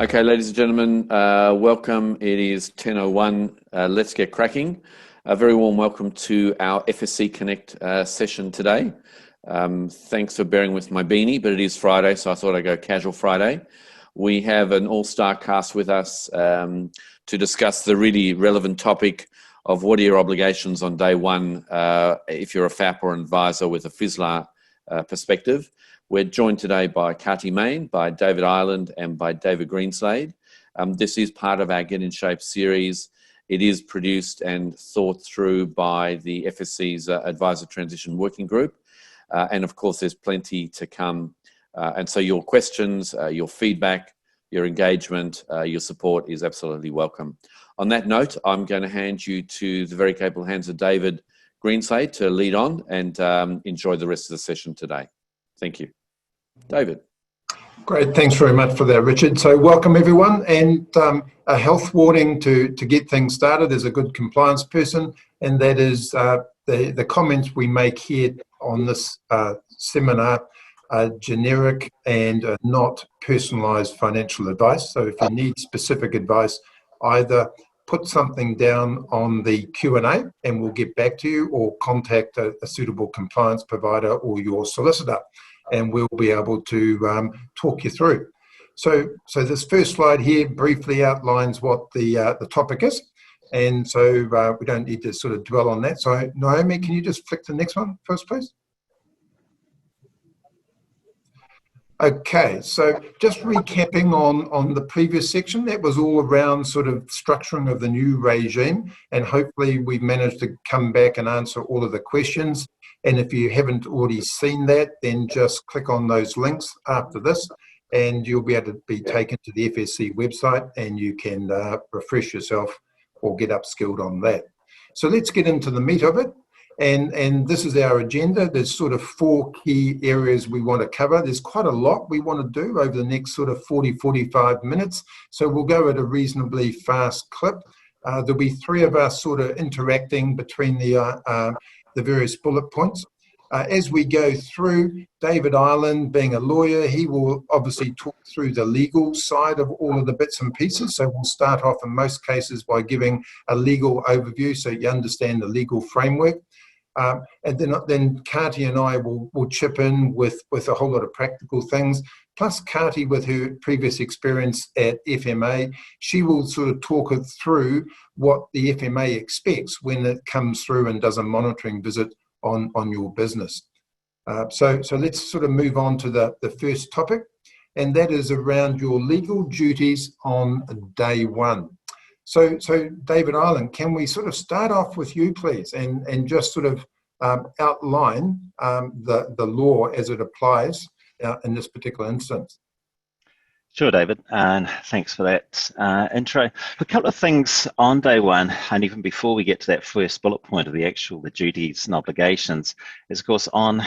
Okay, ladies and gentlemen, welcome. It is 10:01. Let's get cracking. A very warm welcome to our FSC Connect session today. Thanks for bearing with my beanie, but it is Friday, so I thought I'd go casual Friday. We have an all-star cast with us to discuss the really relevant topic of what are your obligations on day one if you're a FAP or an advisor with a FISLA perspective. We're joined today by Kati Main, by David Ireland, and by David Greenslade. This is part of our Get in Shape series. It is produced and thought through by the FSC's Advisor Transition Working Group. And of course, there's plenty to come. And so your questions, your feedback, your engagement, your support is absolutely welcome. On that note, I'm going to hand you to the very capable hands of David Greenslade to lead on and enjoy the rest of the session today. Thank you. David. Great, thanks very much for that, Richard. So welcome everyone, and a health warning to get things started as a good compliance person, and that is the comments we make here on this seminar are generic and not personalised financial advice. So if you need specific advice, either put something down on the Q&A and we'll get back to you, or contact a suitable compliance provider or your solicitor, and we'll be able to talk you through. So this first slide here briefly outlines what the topic is, and so we don't need to sort of dwell on that. So Naomi, can you just flick to the next one first, please? Okay, so just recapping on the previous section, that was all around sort of structuring of the new regime, and hopefully we've managed to come back and answer all of the questions. And if you haven't already seen that, then just click on those links after this and you'll be able to be taken to the FSC website, and you can refresh yourself or get upskilled on that. So let's get into the meat of it. And this is our agenda. There's sort of 4 key areas we want to cover. There's quite a lot we want to do over the next sort of 40-45 minutes. So we'll go at a reasonably fast clip. There'll be 3 of us sort of interacting between the various bullet points. As we go through, David Ireland, being a lawyer, he will obviously talk through the legal side of all of the bits and pieces. So we'll start off in most cases by giving a legal overview so you understand the legal framework. And then Kati and I will chip in with a whole lot of practical things. Plus Kati, with her previous experience at FMA, she will sort of talk it through what the FMA expects when it comes through and does a monitoring visit on your business. So let's sort of move on to the first topic, and that is around your legal duties on day one. So David Ireland, can we sort of start off with you, please, and just sort of outline the law as it applies in this particular instance? Sure, David, and thanks for that intro. A couple of things on day one, and even before we get to that first bullet point of the duties and obligations, is of course on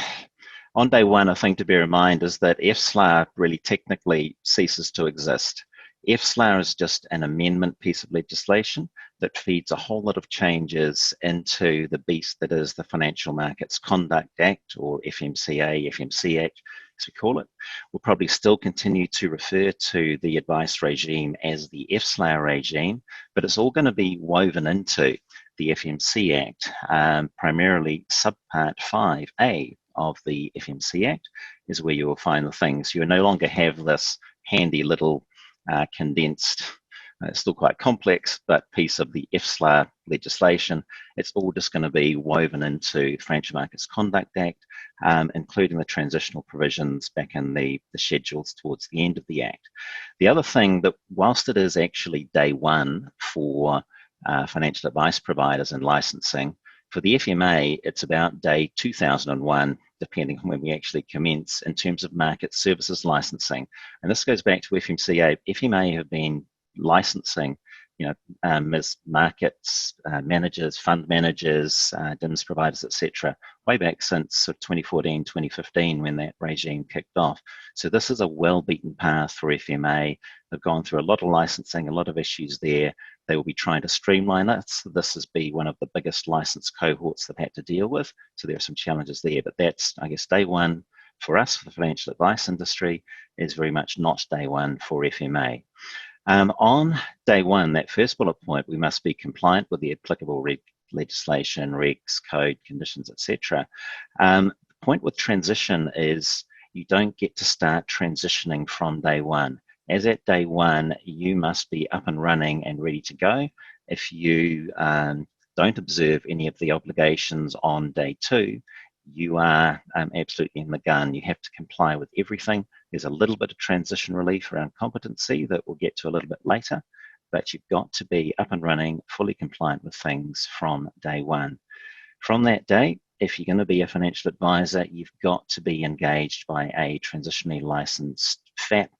day one, a thing to bear in mind is that FSLA really technically ceases to exist. FSLA is just an amendment piece of legislation that feeds a whole lot of changes into the beast that is the Financial Markets Conduct Act, or FMCA, FMC Act, as we call it. We'll probably still continue to refer to the advice regime as the FSLA regime, but it's all going to be woven into the FMC Act, primarily subpart 5A of the FMC Act is where you will find the things. You will no longer have this handy little condensed, still quite complex, but piece of the FSLA legislation. It's all just going to be woven into the Financial Markets Conduct Act, including the transitional provisions back in the schedules towards the end of the Act. The other thing that, whilst it is actually day one for financial advice providers and licensing, for the FMA, it's about day 2001, depending on when we actually commence, in terms of market services licensing. And this goes back to FMCA. FMA have been licensing, as markets managers, fund managers, DIMS providers, etc., way back since sort of 2014, 2015, when that regime kicked off. So this is a well-beaten path for FMA. They've gone through a lot of licensing, a lot of issues there. They will be trying to streamline it. So this has been one of the biggest license cohorts they've had to deal with. So there are some challenges there, but that's, I guess, day one for us, for the financial advice industry, is very much not day one for FMA. On day one, that first bullet point, we must be compliant with the applicable legislation, regs, code, conditions, etc. The point with transition is you don't get to start transitioning from day one. As at day one, you must be up and running and ready to go. If you don't observe any of the obligations on day two, you are absolutely in the gun. You have to comply with everything. There's a little bit of transition relief around competency that we'll get to a little bit later, but you've got to be up and running, fully compliant with things from day one. From that day, if you're going to be a financial advisor, you've got to be engaged by a transitionally licensed FAP.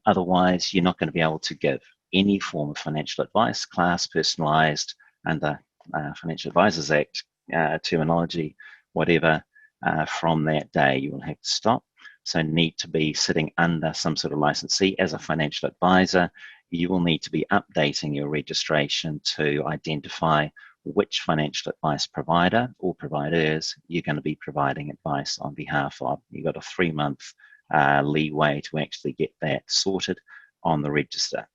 Otherwise, you're not going to be able to give any form of financial advice, class, personalised, under Financial Advisors Act terminology, whatever, from that day. You will have to stop. So need to be sitting under some sort of licensee. As a financial advisor, you will need to be updating your registration to identify which financial advice provider or providers you're going to be providing advice on behalf of. You've got a 3-month leeway to actually get that sorted on the register.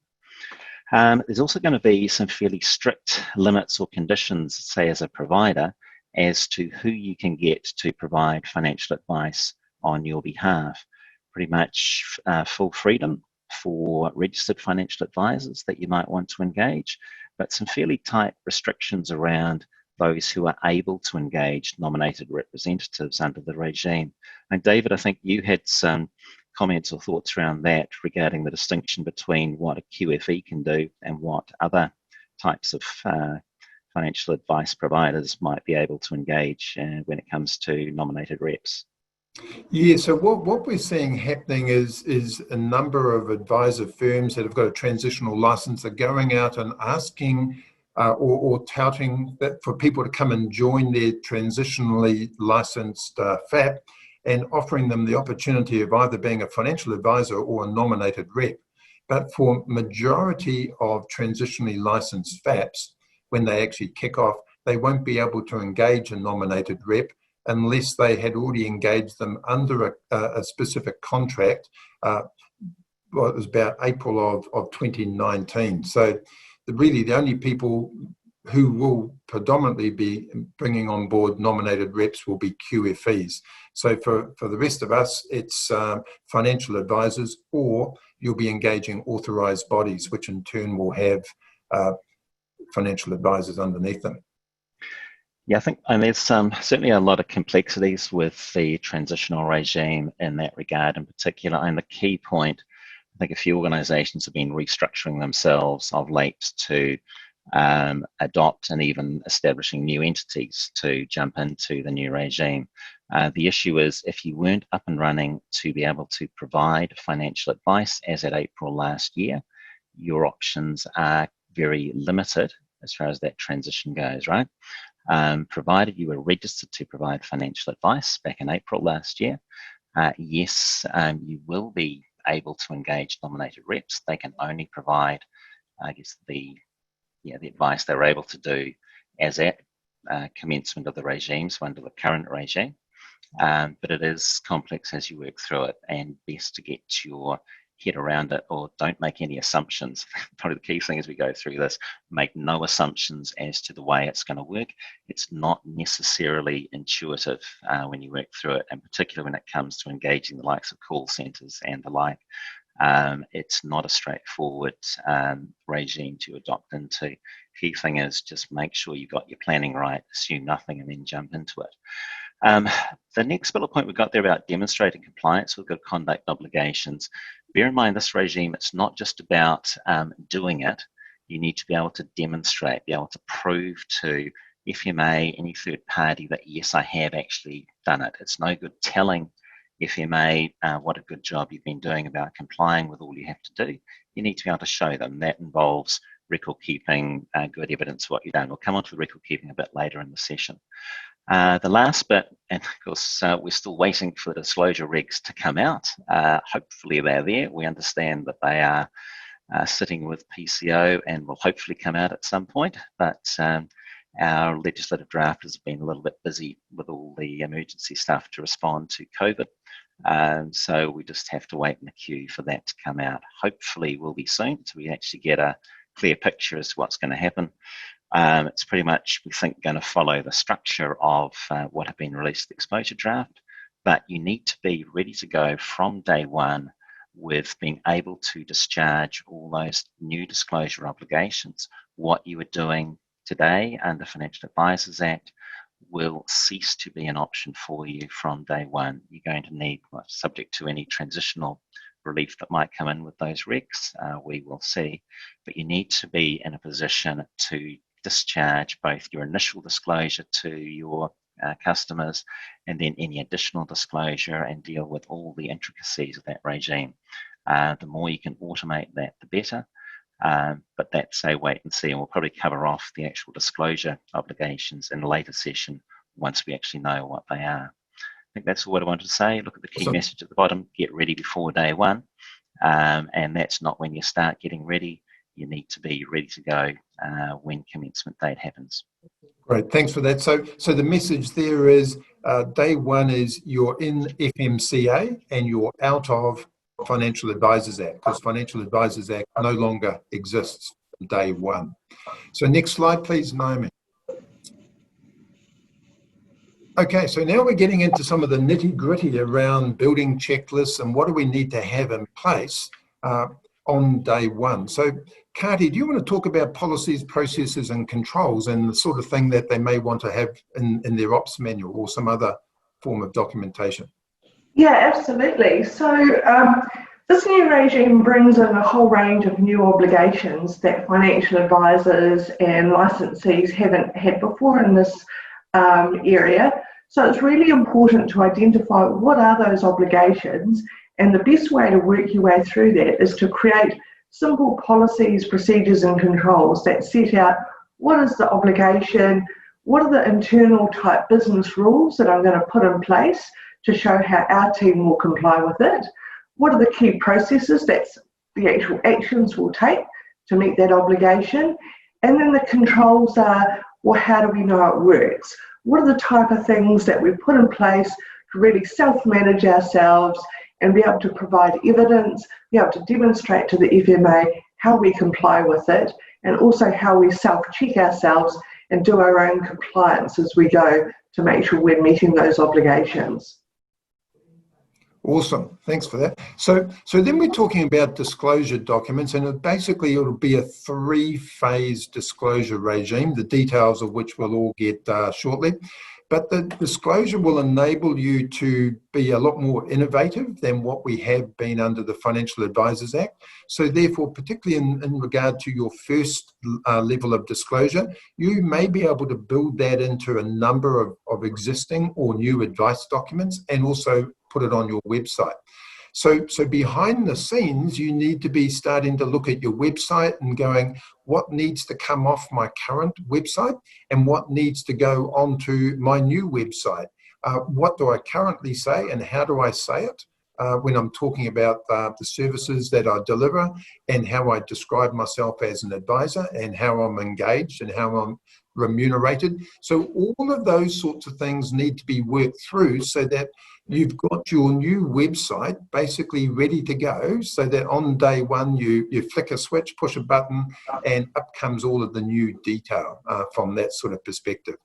There's also going to be some fairly strict limits or conditions, say as a provider, as to who you can get to provide financial advice on your behalf. Pretty much full freedom for registered financial advisors that you might want to engage, but some fairly tight restrictions around those who are able to engage nominated representatives under the regime. And David, I think you had some comments or thoughts around that regarding the distinction between what a QFE can do and what other types of financial advice providers might be able to engage when it comes to nominated reps. Yeah, so what we're seeing happening is a number of advisor firms that have got a transitional license are going out and asking or touting that for people to come and join their transitionally licensed FAP and offering them the opportunity of either being a financial advisor or a nominated rep. But for majority of transitionally licensed FAPs, when they actually kick off, they won't be able to engage a nominated rep unless they had already engaged them under a specific contract. Well, it was about April of 2019. So really the only people who will predominantly be bringing on board nominated reps will be QFEs. So for the rest of us, it's financial advisors, or you'll be engaging authorised bodies, which in turn will have financial advisors underneath them. Yeah, I think, and there's certainly a lot of complexities with the transitional regime in that regard in particular. And the key point, I think a few organisations have been restructuring themselves of late to adopt and even establishing new entities to jump into the new regime. The issue is if you weren't up and running to be able to provide financial advice as at April last year, your options are very limited as far as that transition goes, right? Provided you were registered to provide financial advice back in April last year, yes, you will be able to engage nominated reps. They can only provide, I guess, the advice they're able to do as at commencement of the regime, so under the current regime. But it is complex as you work through it, and best to get your head around it, or don't make any assumptions. Probably the key thing as we go through this, make no assumptions as to the way it's going to work. It's not necessarily intuitive when you work through it, and particularly when it comes to engaging the likes of call centres and the like. It's not a straightforward regime to adopt into. Key thing is just make sure you've got your planning right, assume nothing, and then jump into it. The next bullet point we've got there about demonstrating compliance with good conduct obligations. Bear in mind this regime, it's not just about doing it. You need to be able to demonstrate, be able to prove to FMA, any third party, that yes, I have actually done it. It's no good telling FMA what a good job you've been doing about complying with all you have to do. You need to be able to show them. That involves record keeping, good evidence of what you've done. We'll come on to the record keeping a bit later in the session. The last bit, and of course we're still waiting for the disclosure regs to come out. Hopefully they're there. We understand that they are sitting with PCO and will hopefully come out at some point. But Our legislative drafters have been a little bit busy with all the emergency stuff to respond to COVID. So we just have to wait in the queue for that to come out. Hopefully we'll be soon, so we actually get a clear picture as to what's going to happen. It's pretty much, we think, going to follow the structure of what have been released the exposure draft, but you need to be ready to go from day one with being able to discharge all those new disclosure obligations. What you are doing today under Financial Advisors Act will cease to be an option for you from day one. You're going to need, well, subject to any transitional relief that might come in with those regs, we will see, but you need to be in a position to discharge both your initial disclosure to your customers and then any additional disclosure and deal with all the intricacies of that regime. The more you can automate that, the better. But that's a wait and see, and we'll probably cover off the actual disclosure obligations in a later session once we actually know what they are. I think that's all what I wanted to say. Look at the key message at the bottom: get ready before day one, and that's not when you start getting ready. You need to be ready to go when commencement date happens. Great, thanks for that. So the message there is day one is you're in FMCA and you're out of Financial Advisors Act, because Financial Advisors Act no longer exists on day one. So next slide, please, Naomi. Okay, so now we're getting into some of the nitty-gritty around building checklists and what do we need to have in place on day one. So, Kati, do you want to talk about policies, processes and controls and the sort of thing that they may want to have in their ops manual or some other form of documentation? Yeah, absolutely. So this new regime brings in a whole range of new obligations that financial advisors and licensees haven't had before in this area. So it's really important to identify what are those obligations, and the best way to work your way through that is to create simple policies, procedures and controls that set out what is the obligation, what are the internal type business rules that I'm going to put in place to show how our team will comply with it, what are the key processes, that's the actual actions we'll take to meet that obligation, and then the controls are, well, how do we know it works? What are the type of things that we put in place to really self-manage ourselves and be able to provide evidence, be able to demonstrate to the FMA how we comply with it, and also how we self-check ourselves and do our own compliance as we go to make sure we're meeting those obligations. Awesome, thanks for that. So then we're talking about disclosure documents, and basically it'll be a 3-phase disclosure regime, the details of which we'll all get shortly. But the disclosure will enable you to be a lot more innovative than what we have been under the Financial Advisors Act. So therefore, particularly in regard to your first level of disclosure, you may be able to build that into a number of existing or new advice documents and also put it on your website. So behind the scenes, you need to be starting to look at your website and going, what needs to come off my current website and what needs to go onto my new website? What do I currently say and how do I say it when I'm talking about the services that I deliver and how I describe myself as an advisor and how I'm engaged and how I'm remunerated. So all of those sorts of things need to be worked through so that you've got your new website basically ready to go, so that on day one you flick a switch, push a button, and up comes all of the new detail from that sort of perspective.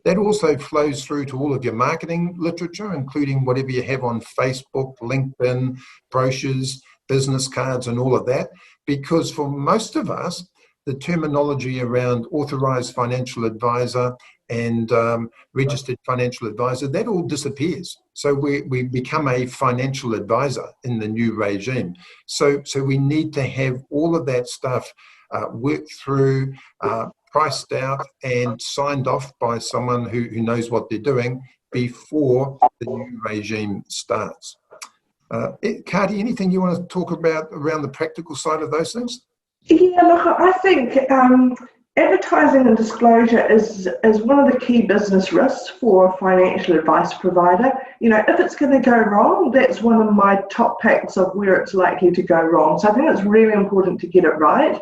That also flows through to all of your marketing literature, including whatever you have on Facebook, LinkedIn, brochures, business cards, and all of that, because for most of us, the terminology around authorised financial advisor and registered financial advisor, that all disappears. So we become a financial advisor in the new regime. So we need to have all of that stuff worked through, priced out and signed off by someone who knows what they're doing before the new regime starts. Kati, anything you want to talk about around the practical side of those things? Yeah, look, I think advertising and disclosure is one of the key business risks for a financial advice provider. You know, if it's going to go wrong, that's one of my top picks of where it's likely to go wrong. So I think it's really important to get it right.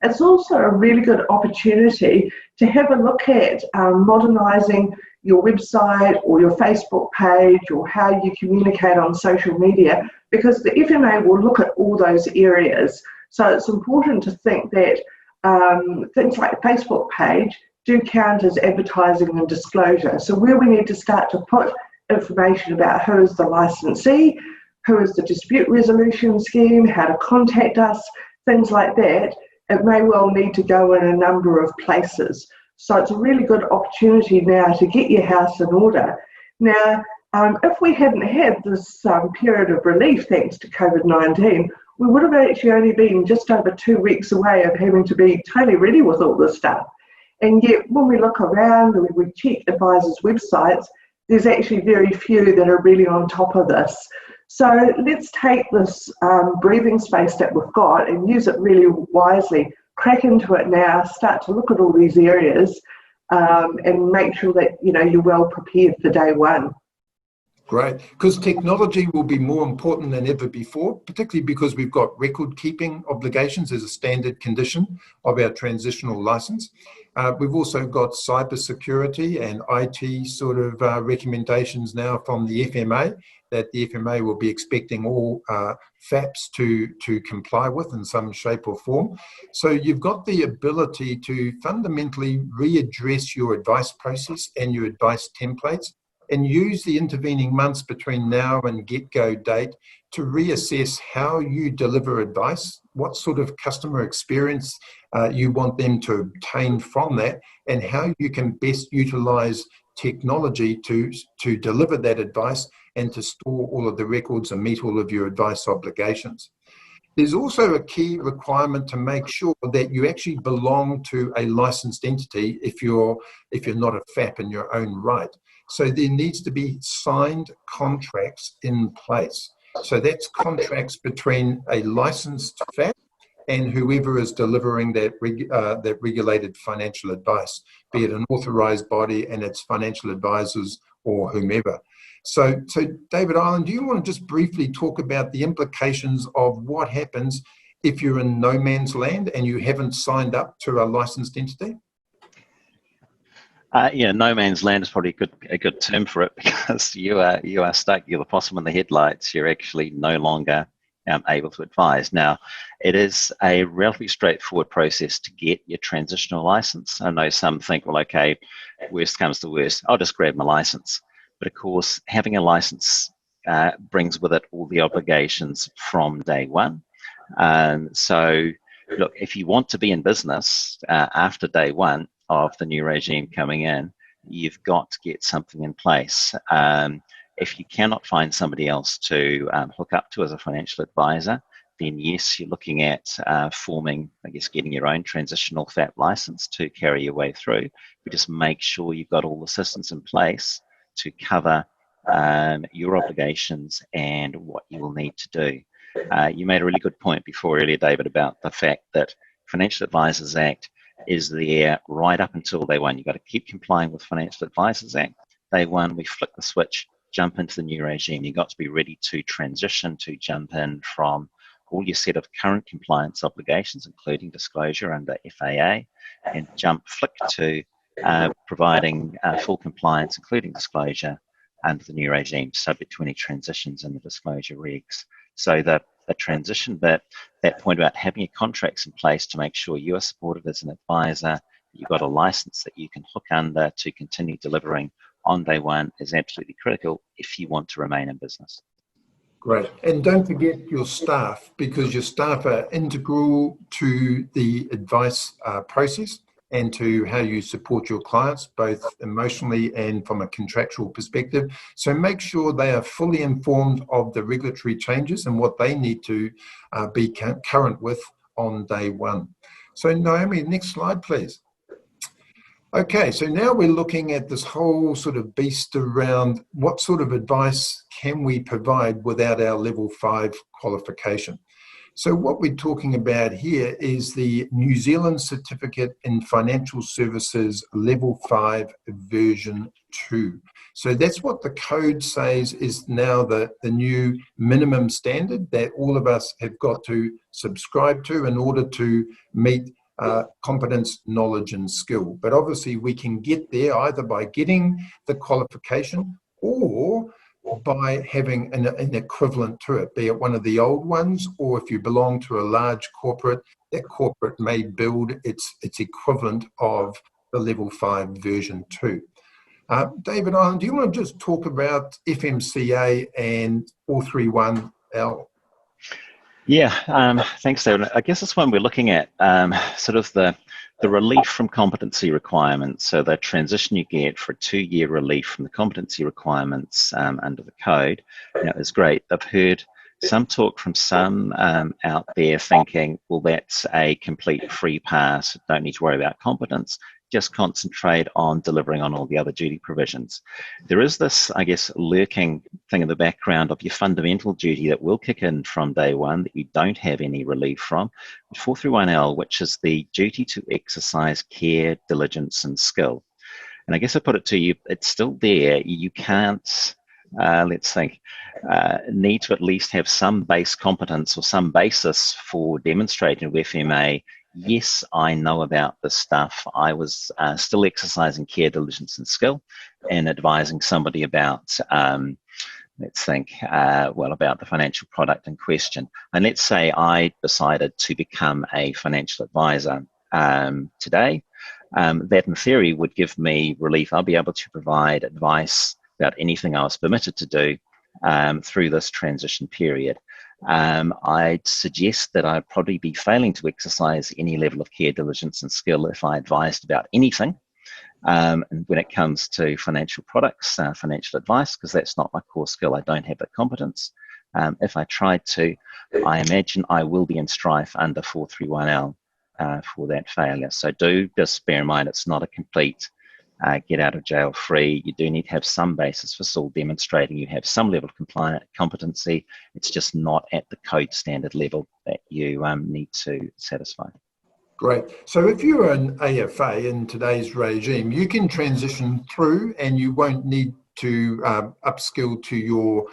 it's also a really good opportunity to have a look at modernising your website or your Facebook page or how you communicate on social media, because the FMA will look at all those areas. So it's important to think that things like a Facebook page do count as advertising and disclosure. So where we need to start to put information about who is the licensee, who is the dispute resolution scheme, how to contact us, things like that, it may well need to go in a number of places. So it's a really good opportunity now to get your house in order. Now, if we hadn't had this period of relief thanks to COVID-19, we would have actually only been just over 2 weeks away of having to be totally ready with all this stuff. And yet, when we look around and we check advisors' websites, there's actually very few that are really on top of this. So let's take this breathing space that we've got and use it really wisely. Crack into it now, start to look at all these areas and make sure that you're well prepared for day one. Great, because technology will be more important than ever before, particularly because we've got record keeping obligations as a standard condition of our transitional license. We've also got cybersecurity and IT sort of recommendations now from the FMA that the FMA will be expecting all FAPs to comply with in some shape or form. So you've got the ability to fundamentally readdress your advice process and your advice templates and use the intervening months between now and get-go date to reassess how you deliver advice, what sort of customer experience you want them to obtain from that, and how you can best utilize technology to deliver that advice and to store all of the records and meet all of your advice obligations. There's also a key requirement to make sure that you actually belong to a licensed entity if you're not a FAP in your own right. So there needs to be signed contracts in place. So that's contracts between a licensed FAP and whoever is delivering that regulated financial advice, be it an authorised body and its financial advisors or whomever. So David Ireland, do you want to just briefly talk about the implications of what happens if you're in no man's land and you haven't signed up to a licensed entity? No man's land is probably a good term for it, because you are stuck. You're the possum in the headlights. You're actually no longer able to advise. Now, it is a relatively straightforward process to get your transitional license. I know some think, well, okay, worst comes to worst, I'll just grab my license. But of course, having a license brings with it all the obligations from day one. So, look, if you want to be in business after day one of the new regime coming in, you've got to get something in place. If you cannot find somebody else to hook up to as a financial advisor, then yes, you're looking at forming, getting your own transitional FAP license to carry your way through. But just make sure you've got all the systems in place to cover your obligations and what you will need to do. You made a really good point before earlier, David, about the fact that Financial Advisors Act is there right up until day one. You've got to keep complying with Financial Advisors Act. Day one, we flick the switch, jump into the new regime. You've got to be ready to transition, to jump in from all your set of current compliance obligations, including disclosure under FAA, and flick to providing full compliance, including disclosure, under the new regime, subject to any transitions in the disclosure regs. So the transition bit, that point about having your contracts in place to make sure you are supported as an advisor, you've got a license that you can hook under to continue delivering on day one, is absolutely critical if you want to remain in business. Great. And don't forget your staff, because your staff are integral to the advice process and to how you support your clients, both emotionally and from a contractual perspective. So make sure they are fully informed of the regulatory changes and what they need to be current with on day one. So Naomi, next slide, please. Okay, so now we're looking at this whole sort of beast around what sort of advice can we provide without our level 5 qualification. So what we're talking about here is the New Zealand Certificate in Financial Services Level 5 version 2. So that's what the code says is now the new minimum standard that all of us have got to subscribe to in order to meet competence, knowledge and skill. But obviously we can get there either by getting the qualification or by having an equivalent to it, be it one of the old ones, or if you belong to a large corporate, that corporate may build its equivalent of the level 5 version 2. David Island, do you want to just talk about FMCA and 431L? Yeah, thanks, David. I guess this one we're looking at sort of the relief from competency requirements. So the transition you get for a 2-year relief from the competency requirements under the code, is great. I've heard some talk from some out there thinking, well, that's a complete free pass. Don't need to worry about competence. Just concentrate on delivering on all the other duty provisions. There is this, I guess, lurking thing in the background of your fundamental duty that will kick in from day one that you don't have any relief from. 431L, which is the duty to exercise care, diligence, and skill. And I guess I put it to you, it's still there. You can't, let's think, need to at least have some base competence or some basis for demonstrating with FMA, yes, I know about this stuff. I was still exercising care, diligence, and skill and advising somebody about, let's think, about the financial product in question. And let's say I decided to become a financial advisor today. That in theory would give me relief. I'll be able to provide advice about anything I was permitted to do through this transition period. I'd suggest that I'd probably be failing to exercise any level of care, diligence and skill if I advised about anything. And when it comes to financial products, financial advice, because that's not my core skill, I don't have that competence. If I tried to, I imagine I will be in strife under 431L for that failure. So do just bear in mind it's not a complete get out of jail free. You do need to have some basis for still demonstrating you have some level of competency. It's just not at the code standard level that you need to satisfy. Great. So if you're an AFA in today's regime, you can transition through and you won't need to upskill to your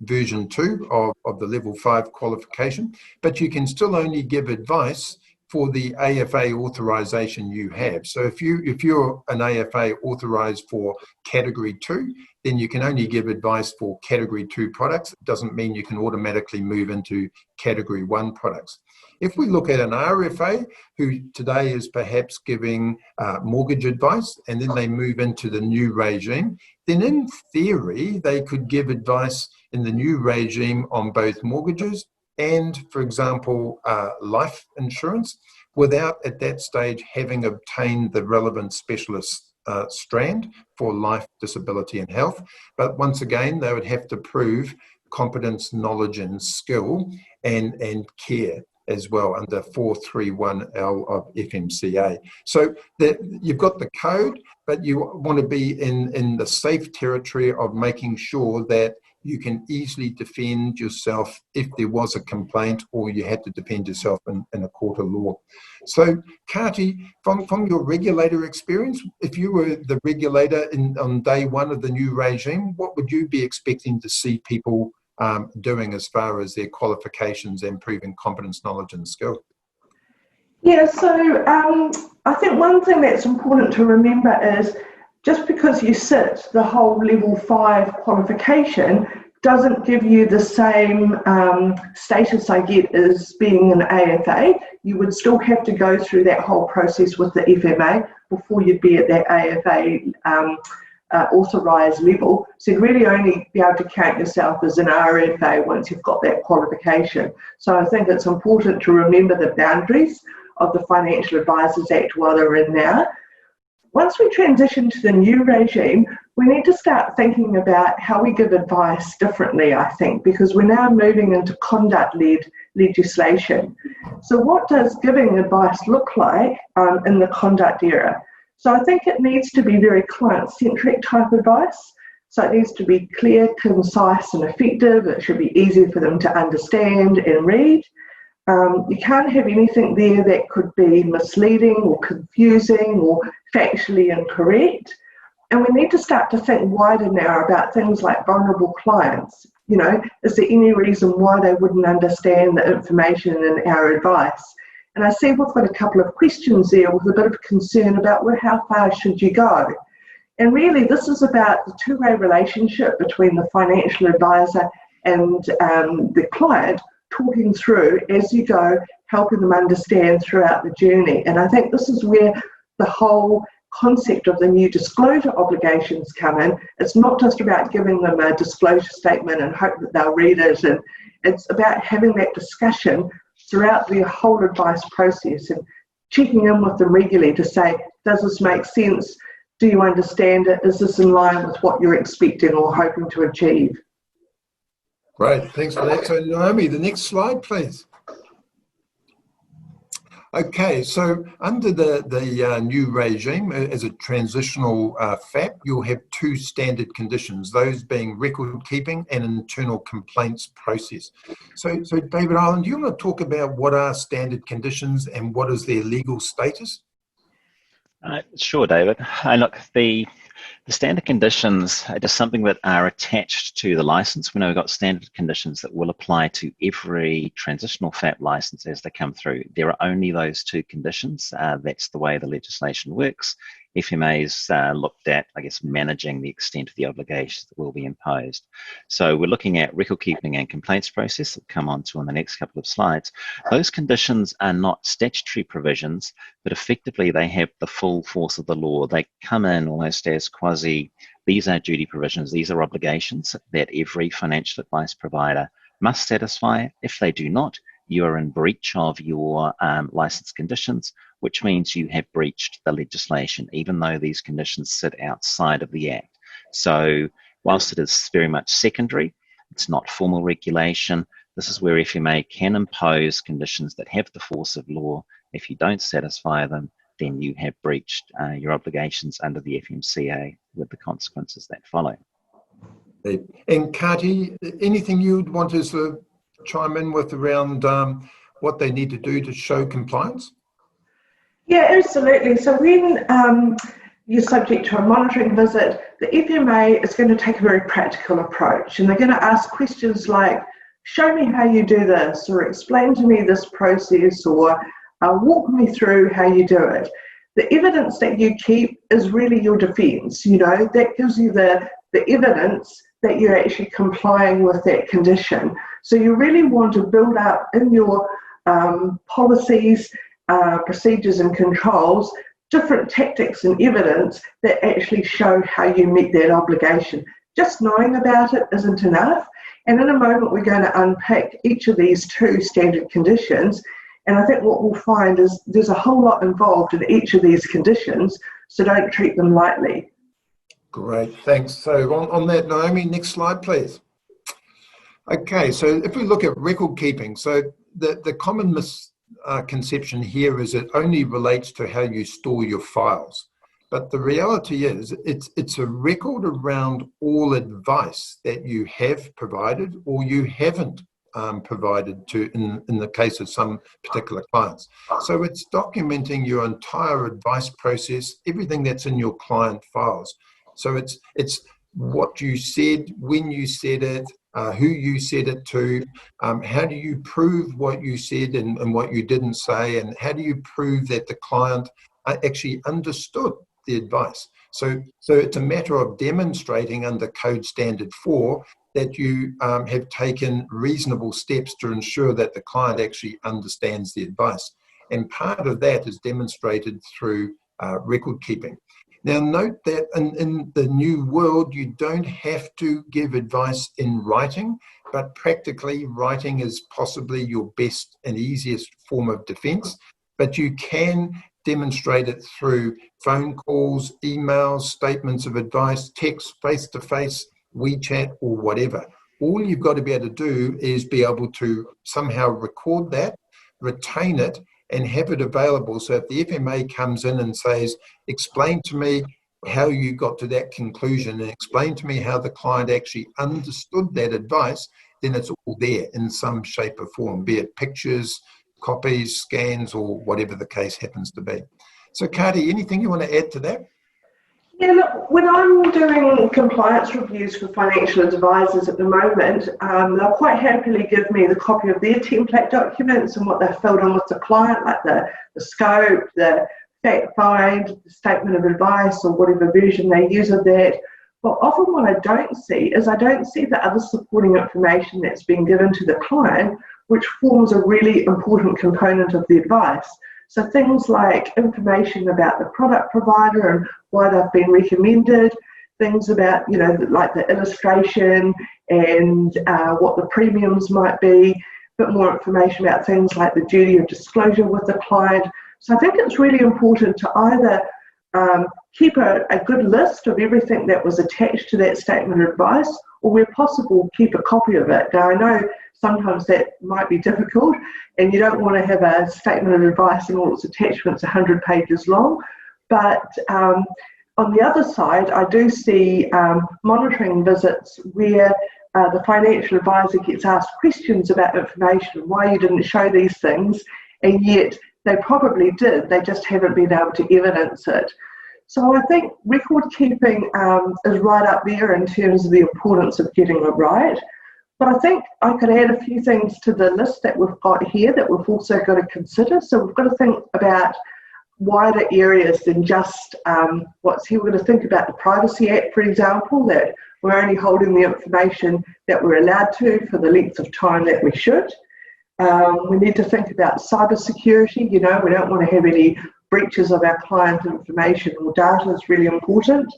version 2 of the level 5 qualification, but you can still only give advice for the AFA authorization you have. So if you're an AFA authorized for category 2, then you can only give advice for category 2 products. It doesn't mean you can automatically move into category 1 products. If we look at an RFA who today is perhaps giving mortgage advice and then they move into the new regime, then in theory they could give advice in the new regime on both mortgages and, for example, life insurance without at that stage having obtained the relevant specialist strand for life, disability and health. But once again, they would have to prove competence, knowledge and skill and care as well under 431L of FMCA. So that you've got the code, but you want to be in the safe territory of making sure that you can easily defend yourself if there was a complaint or you had to defend yourself in a court of law. So, Kati, from your regulator experience, if you were the regulator on day one of the new regime, what would you be expecting to see people doing as far as their qualifications and proving competence, knowledge and skill? Yeah, so I think one thing that's important to remember is just because you sit the whole level 5 qualification doesn't give you the same status I get as being an AFA. You would still have to go through that whole process with the FMA before you'd be at that AFA authorised level. So you'd really only be able to count yourself as an RFA once you've got that qualification. So I think it's important to remember the boundaries of the Financial Advisors Act while they're in now. Once we transition to the new regime, we need to start thinking about how we give advice differently, I think, because we're now moving into conduct-led legislation. So what does giving advice look like in the conduct era? So I think it needs to be very client-centric type advice. So it needs to be clear, concise and effective. It should be easy for them to understand and read. You can't have anything there that could be misleading or confusing or factually incorrect. And we need to start to think wider now about things like vulnerable clients. You know, is there any reason why they wouldn't understand the information in our advice? And I see we've got a couple of questions there with a bit of concern about, well, how far should you go? And really, this is about the two-way relationship between the financial advisor and the client, talking through as you go, helping them understand throughout the journey. And I think this is where the whole concept of the new disclosure obligations come in. It's not just about giving them a disclosure statement and hope that they'll read it, and it's about having that discussion throughout the whole advice process and checking in with them regularly to say, does this make sense? Do you understand it? Is this in line with what you're expecting or hoping to achieve? Great, thanks for that. So Naomi, the next slide, please. Okay, so under the new regime, as a transitional FAP, you'll have two standard conditions, those being record keeping and internal complaints process. So David Ireland, do you want to talk about what are standard conditions and what is their legal status? Sure, David. Look, the standard conditions are just something that are attached to the license. We know we've got standard conditions that will apply to every transitional FAP license as they come through. There are only those two conditions. That's the way the legislation works. FMA's looked at, I guess, managing the extent of the obligations that will be imposed. So we're looking at record keeping and complaints process that we'll come on to in the next couple of slides. Those conditions are not statutory provisions, but effectively they have the full force of the law. They come in almost as quasi, these are duty provisions, these are obligations that every financial advice provider must satisfy. If they do not, you are in breach of your license conditions, which means you have breached the legislation, even though these conditions sit outside of the Act. So whilst it is very much secondary, it's not formal regulation. This is where FMA can impose conditions that have the force of law. If you don't satisfy them, then you have breached your obligations under the FMCA with the consequences that follow. And Kati, anything you'd want to sort of chime in with around what they need to do to show compliance? Yeah, absolutely. So when you're subject to a monitoring visit, the FMA is going to take a very practical approach, and they're going to ask questions like, show me how you do this, or explain to me this process, or walk me through how you do it. The evidence that you keep is really your defence, you know, that gives you the evidence that you're actually complying with that condition. So you really want to build up in your policies, procedures and controls, different tactics and evidence that actually show how you meet that obligation. Just knowing about it isn't enough. And in a moment, we're going to unpick each of these two standard conditions. And I think what we'll find is there's a whole lot involved in each of these conditions, so don't treat them lightly. Great, thanks. So on that, Naomi, next slide, please. Okay, so if we look at record keeping, so the common misconception here is it only relates to how you store your files. But the reality is it's a record around all advice that you have provided or you haven't provided to in the case of some particular clients. So it's documenting your entire advice process, everything that's in your client files. So it's what you said, when you said it, who you said it to, how do you prove what you said and what you didn't say, and how do you prove that the client actually understood the advice. So it's a matter of demonstrating under Code Standard 4 that you have taken reasonable steps to ensure that the client actually understands the advice. And part of that is demonstrated through record keeping. Now note that in the new world, you don't have to give advice in writing, but practically writing is possibly your best and easiest form of defense, but you can demonstrate it through phone calls, emails, statements of advice, text, face-to-face, WeChat, or whatever. All you've got to be able to do is be able to somehow record that, retain it, and have it available. So if the FMA comes in and says, explain to me how you got to that conclusion and explain to me how the client actually understood that advice, then it's all there in some shape or form, be it pictures, copies, scans, or whatever the case happens to be. So Kati, anything you want to add to that? Yeah, look, when I'm doing compliance reviews for financial advisors at the moment, they'll quite happily give me the copy of their template documents and what they've filled in with the client, like the scope, the fact find, the statement of advice, or whatever version they use of that. But often what I don't see is I don't see the other supporting information that's been given to the client, which forms a really important component of the advice. So things like information about the product provider and why they've been recommended, things about, you know, like the illustration and what the premiums might be, a bit more information about things like the duty of disclosure with the client. So I think it's really important to either keep a good list of everything that was attached to that statement of advice, or where possible, keep a copy of it. Now, I know sometimes that might be difficult, and you don't want to have a statement of advice and all its attachments 100 pages long, but on the other side, I do see monitoring visits where the financial advisor gets asked questions about information, why you didn't show these things, and yet they probably did, they just haven't been able to evidence it. So I think record keeping is right up there in terms of the importance of getting it right. But I think I could add a few things to the list that we've got here that we've also got to consider. So we've got to think about wider areas than just what's here. We're going to think about the Privacy Act, for example, that we're only holding the information that we're allowed to for the length of time that we should. We need to think about cybersecurity. You know, we don't want to have any breaches of our client information or data. Is really important.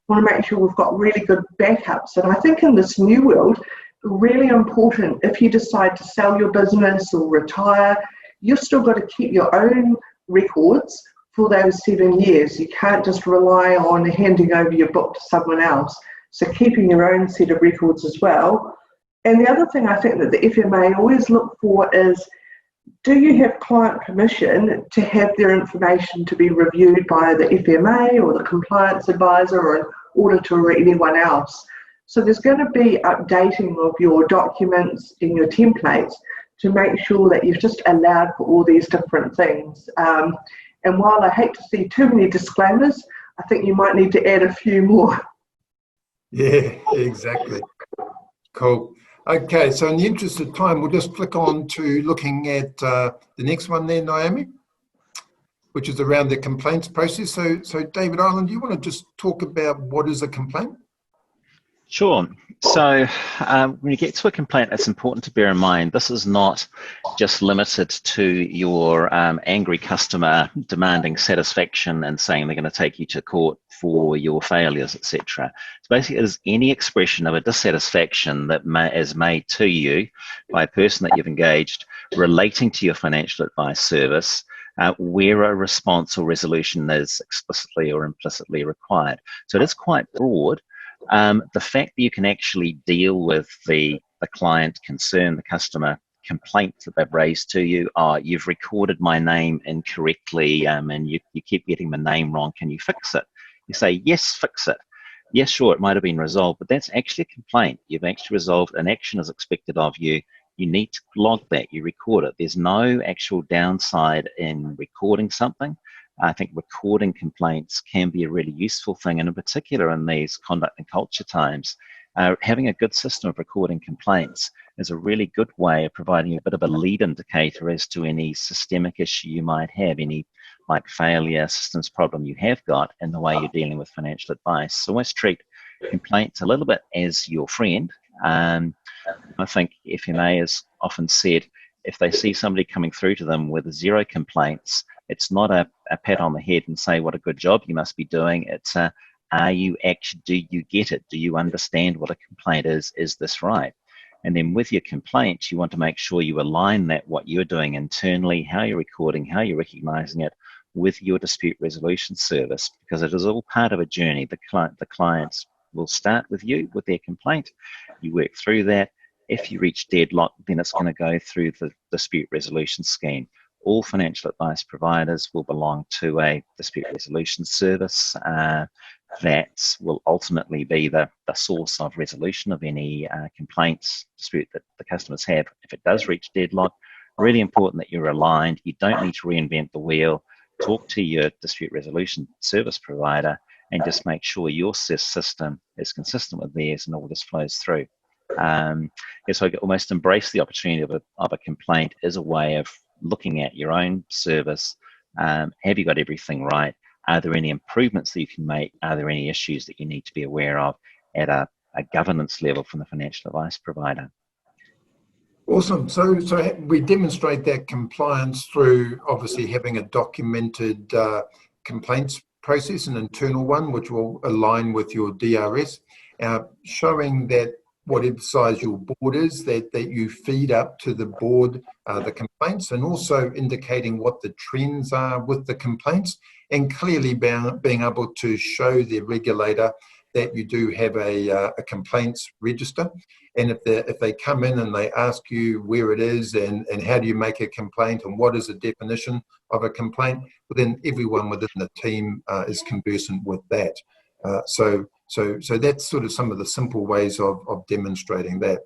We want to make sure we've got really good backups. And I think in this new world, really important, if you decide to sell your business or retire, you've still got to keep your own records for those 7 years. You can't just rely on handing over your book to someone else. So keeping your own set of records as well. And the other thing I think that the FMA always look for is, do you have client permission to have their information to be reviewed by the FMA or the compliance advisor or an auditor or anyone else? So there's going to be updating of your documents in your templates to make sure that you've just allowed for all these different things. And while I hate to see too many disclaimers, I think you might need to add a few more. Yeah, exactly. Cool. Okay, so in the interest of time, we'll just click on to looking at the next one there, Naomi, which is around the complaints process. So David Ireland, do you want to just talk about what is a complaint? Sure. So when you get to a complaint, it's important to bear in mind this is not just limited to your angry customer demanding satisfaction and saying they're going to take you to court for your failures, etc. So basically, it is any expression of a dissatisfaction that is made to you by a person that you've engaged relating to your financial advice service, where a response or resolution is explicitly or implicitly required. So it is quite broad. The fact that you can actually deal with the client concern, the customer complaint that they've raised to you, you've recorded my name incorrectly and you keep getting the name wrong, can you fix it? You say, yes, fix it. Yes, sure, it might have been resolved, but that's actually a complaint. You've actually resolved an action as expected of you. You need to log that, you record it. There's no actual downside in recording something. I think recording complaints can be a really useful thing, and in particular in these conduct and culture times, having a good system of recording complaints is a really good way of providing a bit of a lead indicator as to any systemic issue you might have, any like failure, systems problem you have got in the way you're dealing with financial advice. So always treat complaints a little bit as your friend. I think FMA has often said if they see somebody coming through to them with 0 complaints, it's not a pat on the head and say what a good job you must be doing. It's do you get it? Do you understand what a complaint is? Is this right? And then with your complaints, you want to make sure you align that, what you're doing internally, how you're recording, how you're recognizing it, with your dispute resolution service, because it is all part of a journey. The clients will start with you with their complaint. You work through that. If you reach deadlock, then it's going to go through the dispute resolution scheme. All financial advice providers will belong to a dispute resolution service that will ultimately be the source of resolution of any complaints, dispute that the customers have. If it does reach deadlock, really important that you're aligned. You don't need to reinvent the wheel. Talk to your dispute resolution service provider and just make sure your system is consistent with theirs and all this flows through. So I almost embrace the opportunity of a complaint as a way of looking at your own service. Have you got everything right? Are there any improvements that you can make? Are there any issues that you need to be aware of at a governance level from the financial advice provider? Awesome. So we demonstrate that compliance through obviously having a documented complaints process, an internal one, which will align with your DRS, showing that whatever size your board is, that you feed up to the board the complaints, and also indicating what the trends are with the complaints, and clearly being able to show the regulator that you do have a complaints register. And if they come in and they ask you where it is and how do you make a complaint and what is the definition of a complaint, well, then everyone within the team is conversant with that. So that's sort of some of the simple ways of demonstrating that.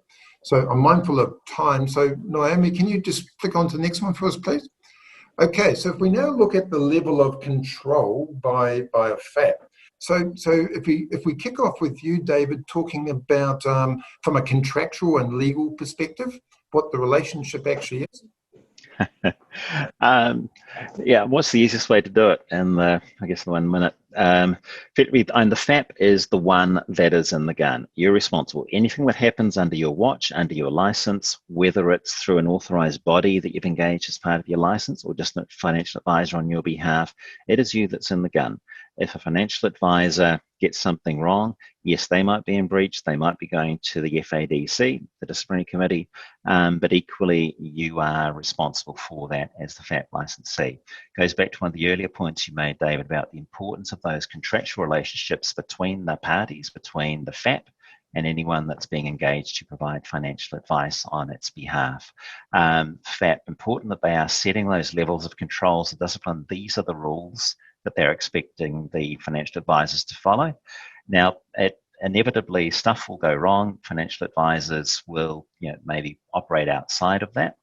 So I'm mindful of time. So Naomi, can you just click on to the next one for us, please? Okay, so if we now look at the level of control by a FAP. So if we kick off with you, David, talking about from a contractual and legal perspective, what the relationship actually is. Yeah, what's the easiest way to do it in I guess the 1 minute? And the FAP is the one that is in the gun. You're responsible. Anything that happens under your watch, under your license, whether it's through an authorised body that you've engaged as part of your license or just a financial advisor on your behalf, it is you that's in the gun. If a financial advisor gets something wrong, yes, they might be in breach, they might be going to the FADC, the disciplinary committee, but equally you are responsible for that as the FAP licensee. Goes back to one of the earlier points you made, David, about the importance of those contractual relationships between the parties, between the FAP and anyone that's being engaged to provide financial advice on its behalf. FAP, important that they are setting those levels of controls of discipline. These are the rules that they're expecting the financial advisors to follow. Now, inevitably, stuff will go wrong. Financial advisors will, maybe operate outside of that.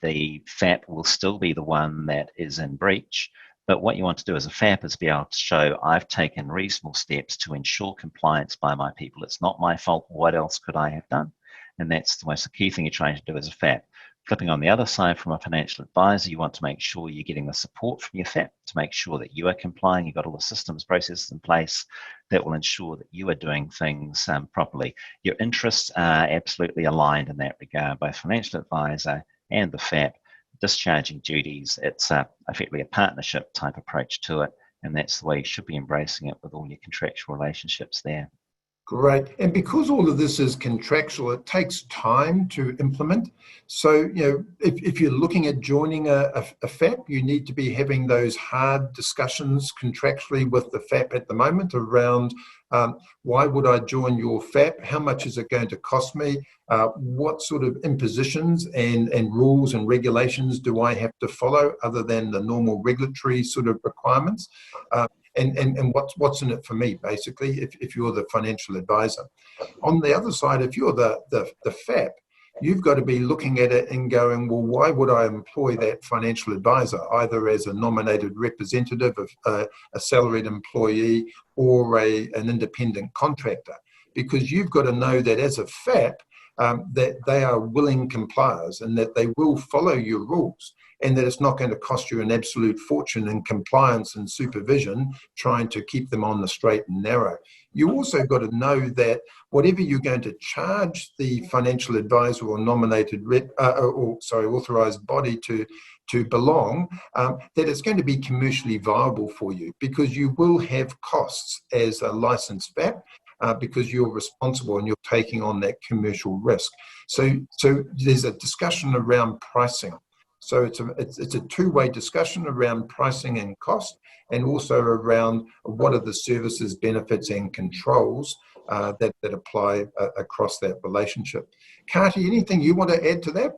The FAP will still be the one that is in breach. But what you want to do as a FAP is be able to show I've taken reasonable steps to ensure compliance by my people. It's not my fault. What else could I have done? And that's the most key thing you're trying to do as a FAP. Flipping on the other side from a financial advisor, you want to make sure you're getting the support from your FAP to make sure that you are complying, you've got all the systems, processes in place that will ensure that you are doing things properly. Your interests are absolutely aligned in that regard, both financial advisor and the FAP, discharging duties. It's effectively a partnership type approach to it, and that's the way you should be embracing it with all your contractual relationships there. Great. And because all of this is contractual, it takes time to implement. So, if you're looking at joining a FAP, you need to be having those hard discussions contractually with the FAP at the moment around why would I join your FAP? How much is it going to cost me? What sort of impositions and rules and regulations do I have to follow other than the normal regulatory sort of requirements? And what's in it for me, basically, if you're the financial advisor. On the other side, if you're the FAP, you've got to be looking at it and going, well, why would I employ that financial advisor, either as a nominated representative of a salaried employee or an independent contractor? Because you've got to know that as a FAP, that they are willing compliers and that they will follow your rules, and that it's not going to cost you an absolute fortune in compliance and supervision trying to keep them on the straight and narrow. You also got to know that whatever you're going to charge the financial advisor or nominated authorised body to belong, that it's going to be commercially viable for you, because you will have costs as a licensed FAP. Because you're responsible and you're taking on that commercial risk. So there's a discussion around pricing. So it's a two-way discussion around pricing and cost, and also around what are the services, benefits and controls that apply across that relationship. Kati, anything you want to add to that?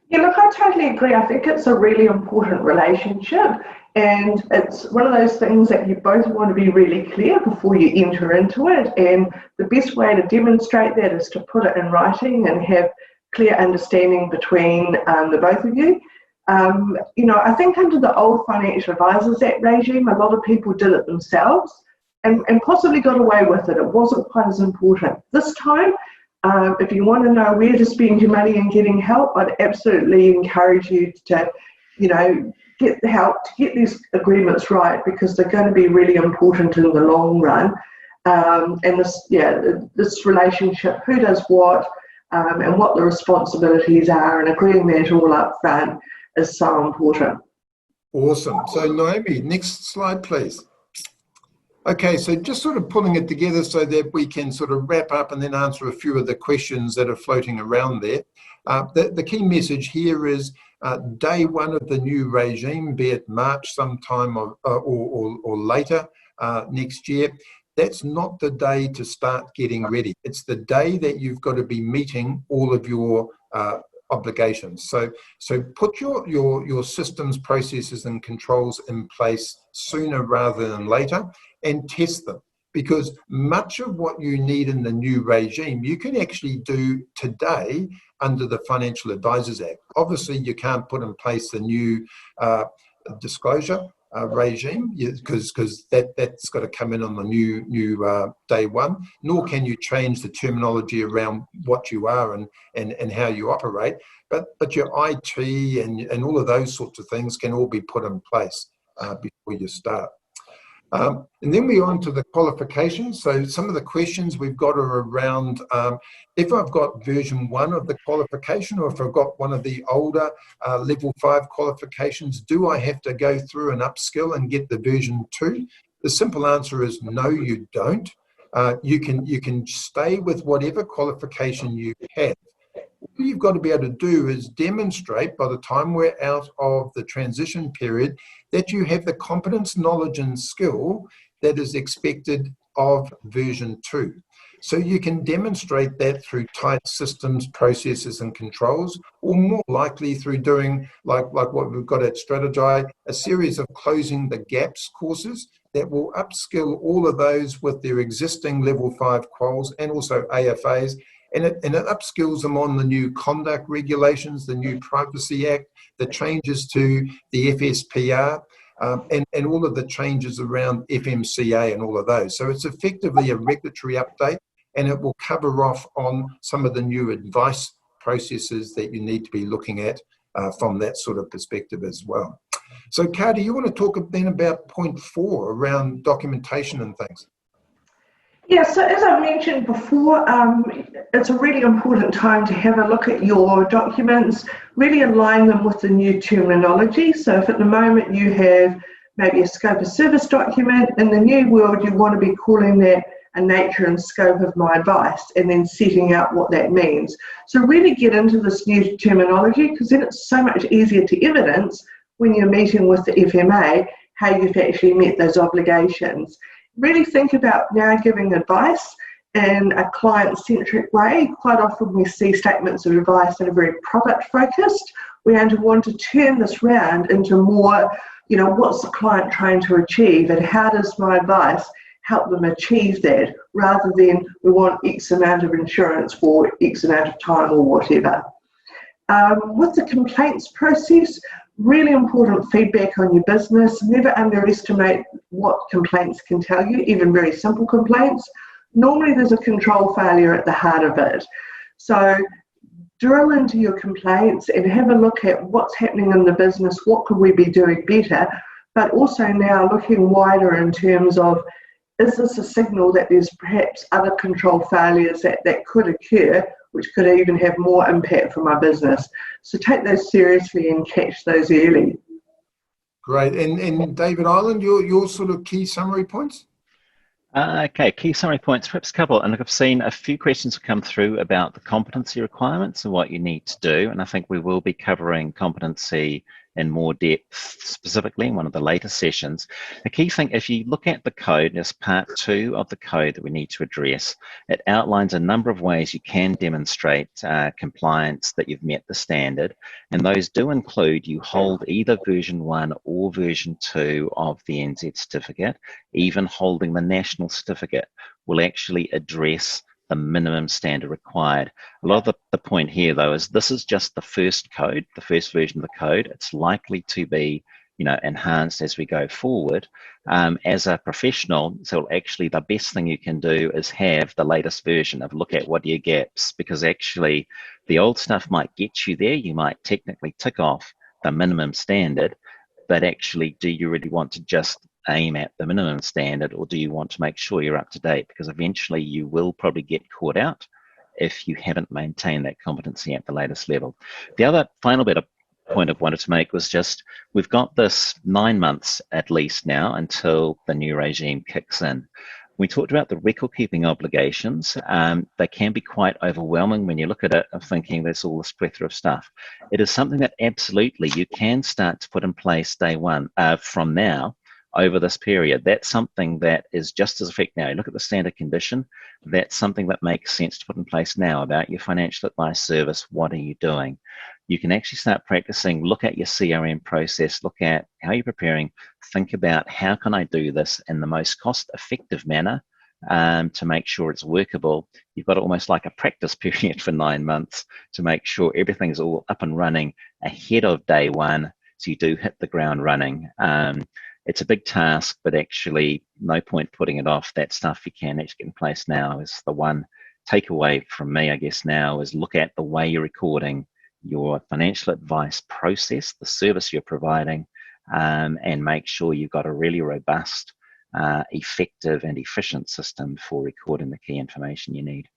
Yeah, look, I totally agree. I think it's a really important relationship, and it's one of those things that you both want to be really clear before you enter into it. And the best way to demonstrate that is to put it in writing and have clear understanding between the both of you. I think under the old Financial Advisors Act regime, a lot of people did it themselves and possibly got away with it. It wasn't quite as important. This time, if you want to know where to spend your money and getting help, I'd absolutely encourage you to, get the help to get these agreements right, because they're going to be really important in the long run. And this relationship, who does what, and what the responsibilities are, and agreeing that all up front is so important. Awesome. So Naomi, next slide, please. Okay, so just sort of pulling it together so that we can sort of wrap up and then answer a few of the questions that are floating around there. The key message here is day one of the new regime, be it March sometime or later next year, that's not the day to start getting ready. It's the day that you've got to be meeting all of your obligations. So put your systems, processes and controls in place sooner rather than later, and test them, because much of what you need in the new regime you can actually do today under the Financial Advisors Act. Obviously you can't put in place the new disclosure regime, because that's got to come in on the new day one, nor can you change the terminology around what you are and how you operate, but your IT and all of those sorts of things can all be put in place before you start. And then we're on to the qualifications. So some of the questions we've got are around if I've got version 1 of the qualification, or if I've got one of the older level 5 qualifications, do I have to go through an upskill and get the version 2? The simple answer is no, you don't. You can stay with whatever qualification you have. What you've got to be able to do is demonstrate by the time we're out of the transition period that you have the competence, knowledge and skill that is expected of version 2. So you can demonstrate that through tight systems, processes and controls, or more likely through doing like what we've got at Strategy, a series of closing the gaps courses that will upskill all of those with their existing level 5 quals and also AFAs. And it upskills them on the new conduct regulations, the new Privacy Act, the changes to the FSPR, and all of the changes around FMCA and all of those. So it's effectively a regulatory update, and it will cover off on some of the new advice processes that you need to be looking at from that sort of perspective as well. So Cardi, you want to talk then about point 4 around documentation and things? Yeah, so as I mentioned before, it's a really important time to have a look at your documents, really align them with the new terminology. So if at the moment you have maybe a scope of service document, in the new world you want to be calling that a nature and scope of my advice, and then setting out what that means. So really get into this new terminology, because then it's so much easier to evidence when you're meeting with the FMA how you've actually met those obligations. Really think about now giving advice in a client-centric way. Quite often we see statements of advice that are very product-focused. We want to turn this round into more, what's the client trying to achieve, and how does my advice help them achieve that, rather than we want X amount of insurance for X amount of time or whatever. With the complaints process, really important feedback on your business. Never underestimate what complaints can tell you, even very simple complaints. Normally there's a control failure at the heart of it. So drill into your complaints and have a look at what's happening in the business, what could we be doing better, but also now looking wider in terms of, is this a signal that there's perhaps other control failures that could occur, which could even have more impact for my business? So take those seriously and catch those early. Great. And David Ireland, your sort of key summary points? Okay, key summary points, perhaps a couple. And look, I've seen a few questions come through about the competency requirements and what you need to do. And I think we will be covering competency in more depth, specifically in one of the later sessions. The key thing, if you look at the code, there's part 2 of the code that we need to address. It outlines a number of ways you can demonstrate compliance, that you've met the standard. And those do include you hold either version 1 or version 2 of the NZ certificate. Even holding the national certificate will actually address the minimum standard required. A lot of the point here, though, is this is just the first code, the first version of the code. It's likely to be, you know, enhanced as we go forward. As a professional, so actually the best thing you can do is have the latest version of look at what are your gaps, because actually the old stuff might get you there. You might technically tick off the minimum standard, but actually, do you really want to just aim at the minimum standard, or do you want to make sure you're up to date? Because eventually you will probably get caught out if you haven't maintained that competency at the latest level. The other final bit of point I wanted to make was just, we've got this 9 months at least now until the new regime kicks in. We talked about the record keeping obligations. They can be quite overwhelming when you look at it of thinking there's all this plethora of stuff. It is something that absolutely you can start to put in place day one from now over this period. That's something that is just as effective now. You look at the standard condition, that's something that makes sense to put in place now about your financial advice service. What are you doing? You can actually start practicing, look at your CRM process, look at how you're preparing, think about how can I do this in the most cost-effective manner to make sure it's workable. You've got almost like a practice period for 9 months to make sure everything's all up and running ahead of day one, so you do hit the ground running. It's a big task, but actually no point putting it off. That stuff you can actually get in place now. Is the one takeaway from me, I guess, now is look at the way you're recording your financial advice process, the service you're providing, and make sure you've got a really robust, effective and efficient system for recording the key information you need.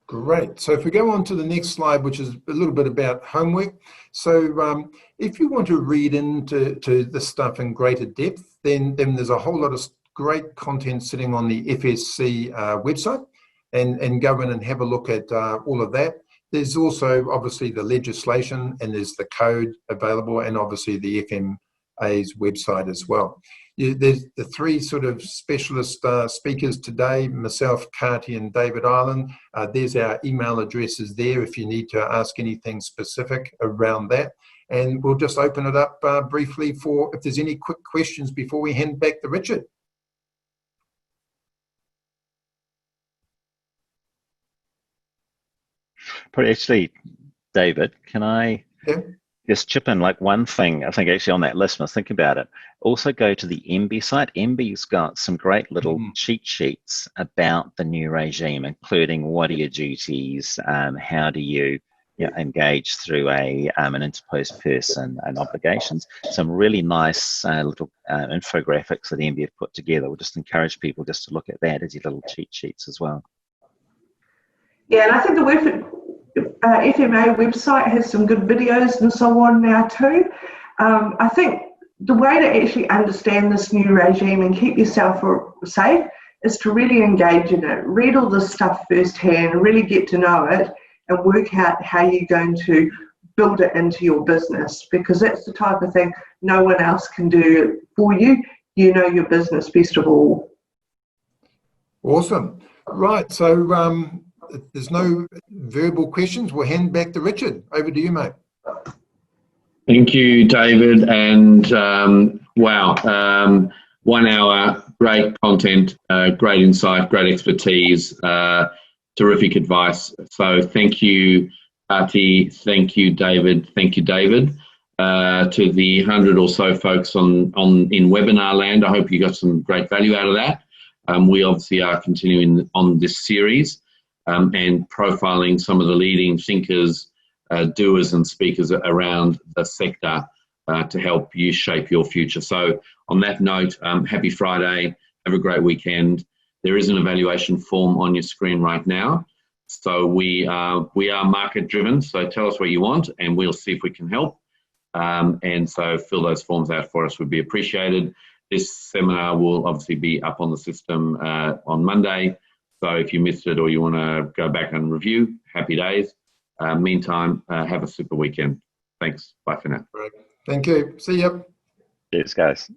Great. So if we go on to the next slide, which is a little bit about homework. So if you want to read into this stuff in greater depth, then there's a whole lot of great content sitting on the FSC website, and go in and have a look at all of that. There's also obviously the legislation, and there's the code available, and obviously the FMA's website as well. There's the three sort of specialist speakers today, myself, Kati and David Ireland. There's our email addresses there if you need to ask anything specific around that. And we'll just open it up briefly for if there's any quick questions before we hand back to Richard. Probably actually, David, can I just chip in like one thing? I think actually on that list, when I was thinking about it, also go to the MB site. MB's got some great little cheat sheets about the new regime, including what are your duties, how do you engage through an interposed person and obligations. Some really nice little infographics that MB have put together. We'll just encourage people just to look at that as your little cheat sheets as well. Yeah, and I think the FMA website has some good videos and so on now too. I think the way to actually understand this new regime and keep yourself safe is to really engage in it. Read all this stuff firsthand, really get to know it, and work out how you're going to build it into your business, because that's the type of thing no one else can do for you. You know your business best of all. Awesome. Right, so if there's no verbal questions, we'll hand back to Richard. Over to you, mate. Thank you, David. And wow, 1 hour, great content, great insight, great expertise, terrific advice. So thank you, Ati. Thank you, David. Thank you, David. To the 100 or so folks in webinar land, I hope you got some great value out of that. We obviously are continuing on this series and profiling some of the leading thinkers, doers and speakers around the sector to help you shape your future. So on that note, happy Friday, have a great weekend. There is an evaluation form on your screen right now. So we are market driven, so tell us what you want and we'll see if we can help. And so fill those forms out for us, would be appreciated. This seminar will obviously be up on the system on Monday. So if you missed it or you want to go back and review, happy days. Meantime, have a super weekend. Thanks. Bye for now. Thank you. See you. Cheers, guys.